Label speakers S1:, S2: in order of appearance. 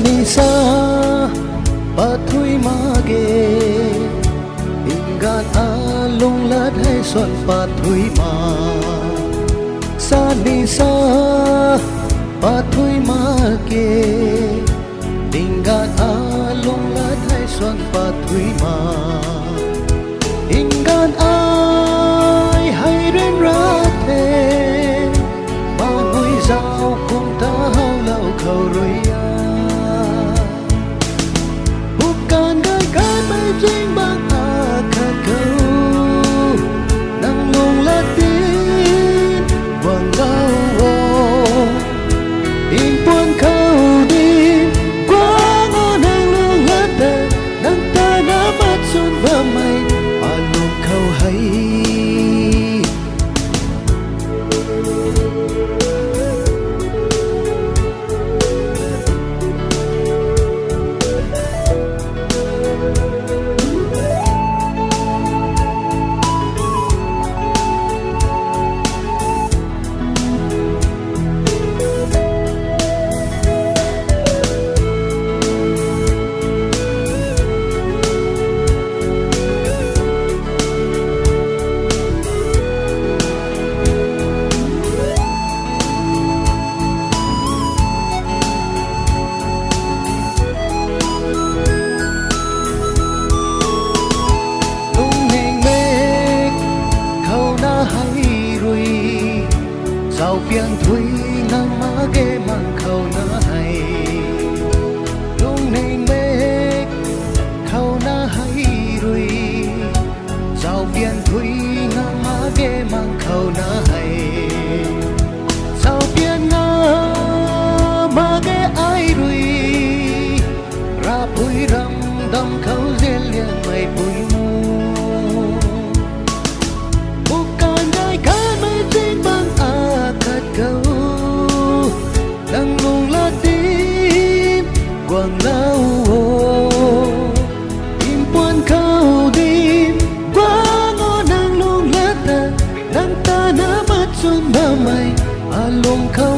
S1: nisa pathui mage ingat alung lat hai son pathui ma sa nisa pathui mage ingat alung lat hai son pathui ma ingat ai hay ren ra the ma ngui giao cùng ta hao lâu khâu rồi chính bang khát cầu nắng lùng lá tin vàng gạo in buồn khâu đi quá ngon hàng lùng lá tờ nắng ta đã bắt xuân và mây lùng khâu hay dạo biển thủy ngang má ghé mang khâu na hay lúc này mê khâu na hay rồi dạo biển thủy ngang má ghé mang khâu na hay dạo biển ngang má ghé ai rồi ra bụi rầm đầm khâu dễ liền mây bụi nắng lùng lá tím quàng lao im buồn khâu đi quá ngon nắng lùng lá ta nắng ta đã bắt xuân bao mây lùng khâu